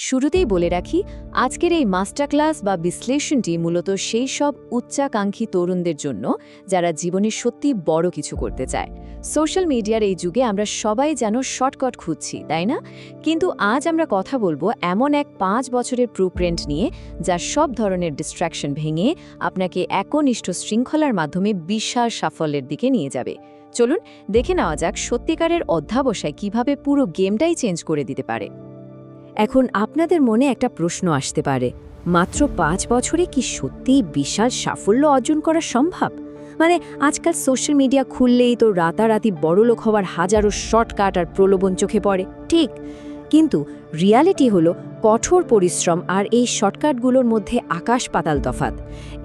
শুরুতেই বলে রাখি, আজকের এই মাস্টার ক্লাস বা বিশ্লেষণটি মূলত সেই সব উচ্চাকাঙ্ক্ষী তরুণদের জন্য যারা জীবনে সত্যি বড় কিছু করতে চায়। সোশ্যাল মিডিয়ার এই যুগে আমরা সবাই যেন শর্টকাট খুঁজছি, তাই না? কিন্তু আজ আমরা কথা বলবো এমন এক 5 বছরের ব্লুপ্রিন্ট নিয়ে, যা সব ধরনের ডিস্ট্র্যাকশন ভেঙে আপনাকে একনিষ্ঠ শৃঙ্খলার মাধ্যমে বিশাল সাফল্যের দিকে নিয়ে যাবে। চলুন দেখে নেওয়া যাক সত্যিকারের অধ্যাবসায় কিভাবে পুরো গেমটাই চেঞ্জ করে দিতে পারে। এখন আপনাদের মনে একটা প্রশ্ন আসতে পারে, মাত্র 5 বছরে কি সত্যিই বিশাল সাফল্য অর্জন করা সম্ভব? মানে আজকাল সোশ্যাল মিডিয়া খুললেই তো রাতারাতি বড়লোক হওয়ার হাজারো শর্টকাট আর প্রলোভন চোখে পড়ে, ঠিক? কিন্তু রিয়ালিটি হলো কঠোর পরিশ্রম আর এই শর্টকাটগুলোর মধ্যে আকাশ পাতাল তফাৎ।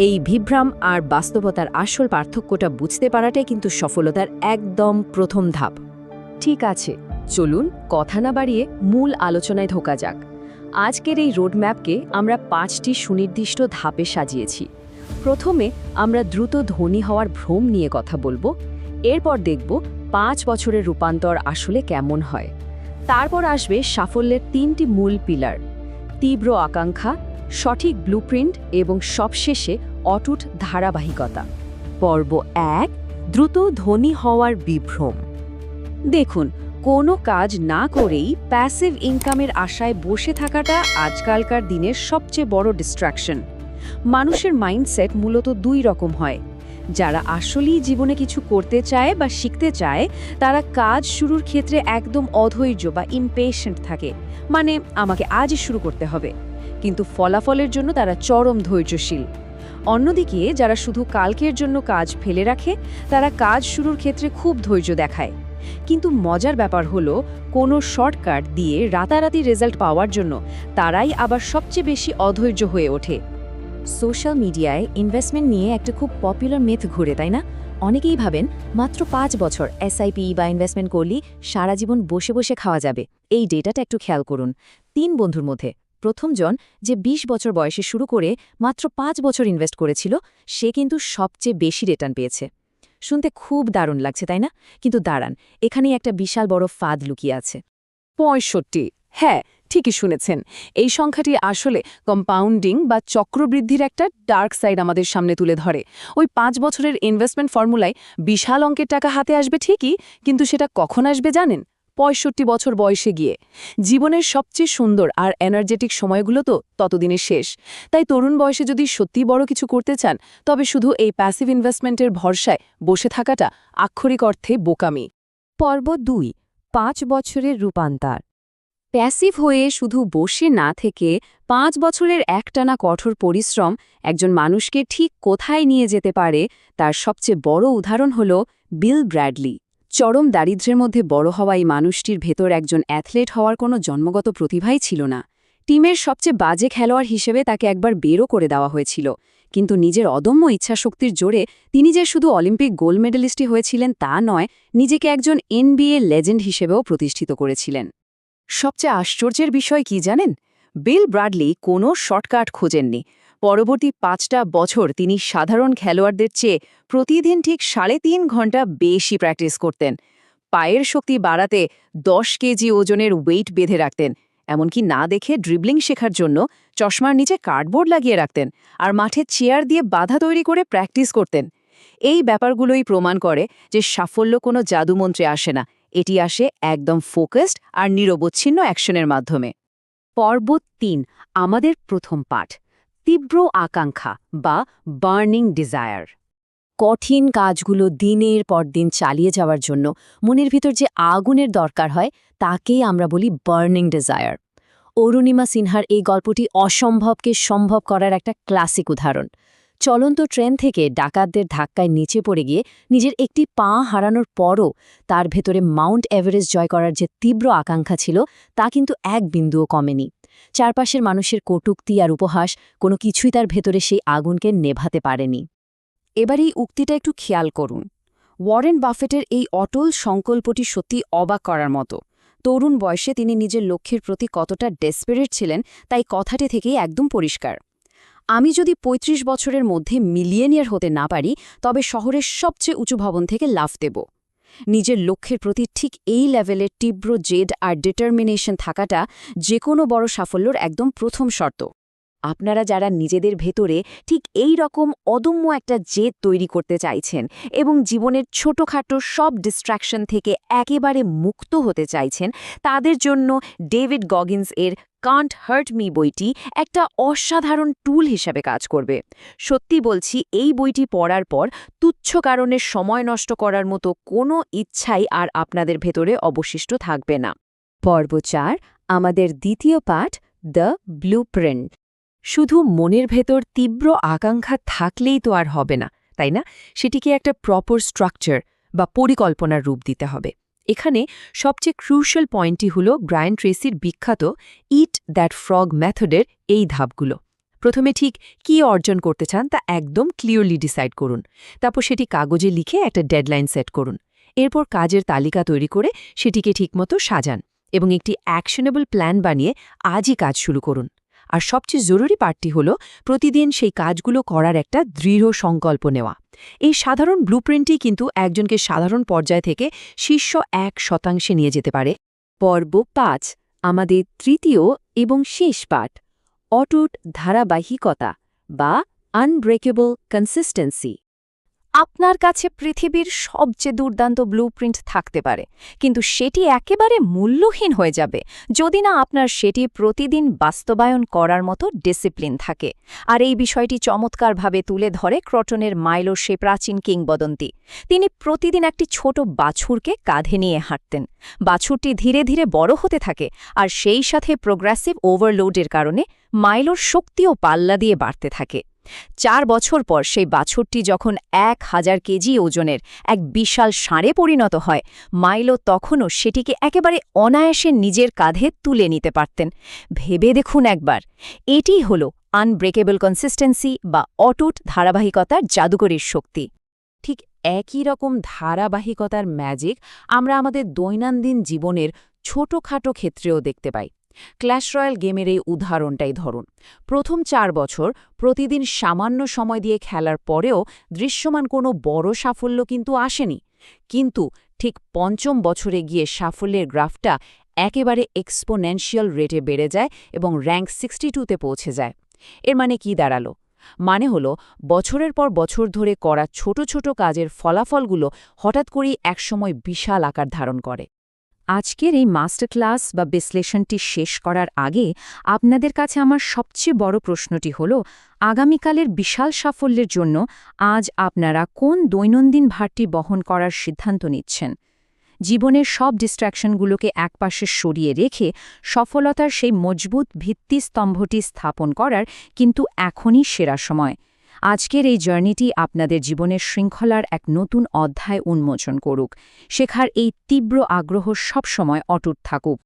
এই বিভ্রম আর বাস্তবতার আসল পার্থক্যটা বুঝতে পারাটাই কিন্তু সফলতার একদম প্রথম ধাপ। ঠিক আছে, চলুন কথা না বাড়িয়ে মূল আলোচনায় ঢোকা যাক। আজকের এই রোডম্যাপকে আমরা 5টি সুনির্দিষ্ট ধাপে সাজিয়েছি। প্রথমে আমরা দ্রুত ধনী হওয়ার ভ্রম নিয়ে কথা বলবো, এরপর দেখব 5 বছরের রূপান্তর আসলে কেমন হয়। তারপর আসবে সাফল্যের 3টি মূল পিলার: তীব্র আকাঙ্ক্ষা, সঠিক ব্লুপ্রিন্ট এবং সবশেষে অটুট ধারাবাহিকতা। পর্ব 1, দ্রুত ধনী হওয়ার বিভ্রম। দেখুন, কোনো কাজ না করেই প্যাসিভ ইনকামের আশায় বসে থাকাটা আজকালকার দিনের সবচেয়ে বড় ডিস্ট্র্যাকশন। মানুষের মাইন্ডসেট মূলত 2 রকম হয়। যারা আসলেই জীবনে কিছু করতে চায় বা শিখতে চায়, তারা কাজ শুরুর ক্ষেত্রে একদম অধৈর্য বা ইমপেশেন্ট থাকে, মানে আমাকে আজই শুরু করতে হবে। কিন্তু ফলাফলের জন্য তারা চরম ধৈর্যশীল। অন্যদিকে যারা শুধু কালকের জন্য কাজ ফেলে রাখে, তারা কাজ শুরুর ক্ষেত্রে খুব ধৈর্য দেখায়। কিন্তু মজার ব্যাপার হলো, কোনো শর্টকাট দিয়ে রাতারাতি রেজাল্ট পাওয়ার জন্য তারাই আবার সবচেয়ে বেশি অধৈর্য হয়ে ওঠে। সোশ্যাল মিডিয়ায় ইনভেস্টমেন্ট নিয়ে একটা খুব পপুলার মিথ ঘুরে, তাই না? অনেকেই ভাবেন মাত্র 5 বছর এসআইপি বা ইনভেস্টমেন্ট করলেই সারা জীবন বসে বসে খাওয়া যাবে। এই ডেটাটা একটু খেয়াল করুন। 3 বন্ধুর মধ্যে প্রথমজন, যে 20 বছর বয়সে শুরু করে মাত্র 5 বছর ইনভেস্ট করেছিল, সে কিন্তু সবচেয়ে বেশি রিটার্ন পেয়েছে। শুনতে খুব দারুণ লাগছে, তাই না? কিন্তু দাঁড়ান, এখানেই একটা বিশাল বড় ফাঁদ লুকিয়ে আছে। 65। হ্যাঁ, ঠিকই শুনেছেন। এই সংখ্যাটি আসলে কম্পাউন্ডিং বা চক্রবৃদ্ধির একটা ডার্ক সাইড আমাদের সামনে তুলে ধরে। ওই 5 বছরের ইনভেস্টমেন্ট ফর্মুলায় বিশাল অঙ্কের টাকা হাতে আসবে ঠিকই, কিন্তু সেটা কখন আসবে জানেন? 65 বছর বয়সে গিয়ে। জীবনের সবচেয়ে সুন্দর আর এনার্জেটিক সময়গুলো তো ততদিনে শেষ। তাই তরুণ বয়সে যদি সত্যি বড় কিছু করতে চান, তবে শুধু এই প্যাসিভ ইনভেস্টমেন্টের ভরসায় বসে থাকাটা আক্ষরিক অর্থে বোকামি। পর্ব 2, 5 বছরের রূপান্তর। প্যাসিভ হয়ে শুধু বসে না থেকে 5 বছরের একটানা কঠোর পরিশ্রম একজন মানুষকে ঠিক কোথায় নিয়ে যেতে পারে, তার সবচেয়ে বড় উদাহরণ হল বিল ব্র্যাডলি। চরম দারিদ্র্যের মধ্যে বড় হওয়া এই মানুষটির ভেতর একজন অ্যাথলেট হওয়ার কোনো জন্মগত প্রতিভাই ছিল না। টিমের সবচেয়ে বাজে খেলোয়াড় হিসেবে তাকে একবার বেরও করে দেওয়া হয়েছিল, কিন্তু নিজের অদম্য ইচ্ছাশক্তির জোরে তিনি যে শুধু অলিম্পিক গোল্ড মেডেলিস্টই হয়েছিলেন তা নয়, নিজেকে একজন NBA লেজেন্ড হিসেবেও প্রতিষ্ঠিত করেছিলেন। সবচেয়ে আশ্চর্যের বিষয় কি জানেন? বিল ব্র্যাডলি কোনো শর্টকাট খোঁজেননি। পরবর্তী 5টা বছর তিনি সাধারণ খেলোয়াড়দের চেয়ে প্রতিদিন ঠিক 3.5 ঘন্টা বেশি প্র্যাকটিস করতেন। পায়ের শক্তি বাড়াতে 10 কেজি ওজনের ওয়েট বেঁধে রাখতেন, এমনকি না দেখে ড্রিবলিং শেখার জন্য চশমার নিচে কার্ডবোর্ড লাগিয়ে রাখতেন, আর মাঠে চেয়ার দিয়ে বাধা তৈরি করে প্র্যাকটিস করতেন। এই ব্যাপারগুলোই প্রমাণ করে যে সাফল্য কোনো জাদুমন্ত্রে আসে না, এটি আসে একদম ফোকাসড আর নিরবচ্ছিন্ন অ্যাকশনের মাধ্যমে। পর্ব 3, আমাদের প্রথম পাঠ: তীব্র আকাঙ্ক্ষা বা বার্নিং ডিজায়ার। কঠিন কাজগুলো দিনের পর দিন চালিয়ে যাওয়ার জন্য মনের ভিতর যে আগুনের দরকার হয়, তাকেই আমরা বলি বার্নিং ডিজায়ার। অরুণিমা সিনহার এই গল্পটি অসম্ভবকে সম্ভব করার একটা ক্লাসিক উদাহরণ। চলন্ত ট্রেন থেকে ডাকাতদের ধাক্কায় নিচে পড়ে গিয়ে নিজের একটি পা হারানোর পরও তার ভেতরে মাউন্ট এভারেস্ট জয় করার যে তীব্র আকাঙ্ক্ষা ছিল, তা কিন্তু এক বিন্দুও কমেনি। চারপাশের মানুষের কটূক্তি আর উপহাস কোনো কিছুই তার ভেতরে সেই আগুনকে নেভাতে পারেনি। এবার এই উক্তিটা একটু খেয়াল করুন। ওয়ারেন বাফেটের এই অটল সংকল্পটি সত্যি অবাক করার মতো। তরুণ বয়সে তিনি নিজের লক্ষ্যের প্রতি কতটা ডেসপারেট ছিলেন, তাই কথাটি থেকেই একদম পরিষ্কার। আমি যদি 35 বছরের মধ্যে মিলিয়নিয়ার হতে না পারি, তবে শহরের সবচেয়ে উঁচু ভবন থেকে লাফ দেব। নিজের লক্ষ্যের প্রতি ঠিক এই লেভেলের তীব্র জেদ আর ডিটারমিনেশন থাকাটা যে কোনো বড় সাফল্যর একদম প্রথম শর্ত। আপনারা যারা নিজেদের ভেতরে ঠিক এই রকম অদম্য একটা জেদ তৈরি করতে চাইছেন এবং জীবনের ছোটখাটো সব ডিস্ট্র্যাকশন থেকে একেবারে মুক্ত হতে চাইছেন, তাদের জন্য ডেভিড গগিন্স এর কান্ট হার্ট মি বইটি একটা অসাধারণ টুল হিসেবে কাজ করবে। সত্যি বলছি, এই বইটি পড়ার পর তুচ্ছ কারণে সময় নষ্ট করার মতো কোনো ইচ্ছাই আর আপনাদের ভেতরে অবশিষ্ট থাকবে না। পর্ব ৪, আমাদের দ্বিতীয় পাঠ, দ্য ব্লুপ্রিন্ট। শুধু মনের ভেতর তীব্র আকাঙ্ক্ষা থাকলেই তো আর হবে না, তাই না? সেটিকে একটা প্রপার স্ট্রাকচার বা পরিকল্পনার রূপ দিতে হবে। এখানে সবচেয়ে ক্রুশাল পয়েন্টটি হল ব্রায়ান ট্রেসির বিখ্যাত ইট দ্যাট ফ্রগ মেথডের এই ধাপগুলো। প্রথমে ঠিক কী অর্জন করতে চান তা একদম ক্লিয়ারলি ডিসাইড করুন। তারপর সেটি কাগজে লিখে একটা ডেডলাইন সেট করুন। এরপর কাজের তালিকা তৈরি করে সেটিকে ঠিকমতো সাজান এবং একটি অ্যাকশনেবল প্ল্যান বানিয়ে আজই কাজ শুরু করুন। আর সবচেয়ে জরুরি পার্টটি হল প্রতিদিন সেই কাজগুলো করার একটা দৃঢ় সংকল্প নেওয়া। এই সাধারণ ব্লুপ্রিন্টই কিন্তু একজনকে সাধারণ পর্যায় থেকে শীর্ষ 1% নিয়ে যেতে পারে। পর্ব ৫, আমাদের তৃতীয় এবং শেষ পাঠ, অটুট ধারাবাহিকতা বা আনব্রেকেবল কনসিস্টেন্সি। আপনার কাছে পৃথিবীর সবচেয়ে দুর্দান্ত ব্লুপ্রিন্ট থাকতে পারে, কিন্তু সেটি একেবারে মূল্যহীন হয়ে যাবে যদি না আপনার সেটি প্রতিদিন বাস্তবায়ন করার মতো ডিসিপ্লিন থাকে। আর এই বিষয়টি চমৎকারভাবে তুলে ধরে ক্রটনের মাইলোর সে প্রাচীন কিংবদন্তি। তিনি প্রতিদিন একটি ছোট বাছুরকে কাঁধে নিয়ে হাঁটতেন। বাছুরটি ধীরে ধীরে বড় হতে থাকে, আর সেই সাথে প্রোগ্রেসিভ ওভারলোডের কারণে মাইলোর শক্তিও পাল্লা দিয়ে বাড়তে থাকে। 4 বছর পর সেই বাছুরটি যখন 1000 কেজি ওজনের এক বিশাল ষাঁড়ে পরিণত হয়, মাইলো তখনও সেটিকে একেবারে অনায়াসে নিজের কাঁধে তুলে নিতে পারতেন। ভেবে দেখুন একবার, এটিই হল আনব্রেকেবল কনসিস্টেন্সি বা অটুট ধারাবাহিকতার জাদুকরীর শক্তি। ঠিক একই রকম ধারাবাহিকতার ম্যাজিক আমরা আমাদের দৈনন্দিন জীবনের ছোটখাটো ক্ষেত্রেও দেখতে পাই। ক্ল্যাশ রয়্যাল গেমের এই উদাহরণটাই ধরুন। প্রথম 4 বছর প্রতিদিন সামান্য সময় দিয়ে খেলার পরেও দৃশ্যমান কোনো বড় সাফল্য কিন্তু আসেনি, কিন্তু ঠিক 5ম বছরে গিয়ে সাফল্যের গ্রাফটা একেবারে এক্সপোনেনশিয়াল রেটে বেড়ে যায় এবং র্যাঙ্ক 62তে পৌঁছে যায়। এর মানে কি দাঁড়ালো? মানে হলো, বছরের পর বছর ধরে করা ছোট ছোট কাজের ফলাফলগুলো হঠাৎ করেই একসময় বিশাল আকার ধারণ করে। আজকের এই মাস্টার ক্লাস বা বিশ্লেষণটি শেষ করার আগে আপনাদের কাছে আমার সবচেয়ে বড় প্রশ্নটি হল, আগামীকালের বিশাল সাফল্যের জন্য আজ আপনারা কোন দৈনন্দিন ভারটি বহন করার সিদ্ধান্ত নিচ্ছেন? জীবনের সব ডিস্ট্র্যাকশনগুলোকে একপাশে সরিয়ে রেখে সফলতার সেই মজবুত ভিত্তিস্তম্ভটি স্থাপন করার কিন্তু এখনই সেরা সময়। আজকের এই জার্নিটি আপনাদের জীবনের শৃঙ্খলার এক নতুন অধ্যায় উন্মোচন করুক। শেখার এই তীব্র আগ্রহ সবসময় অটুট থাকুক।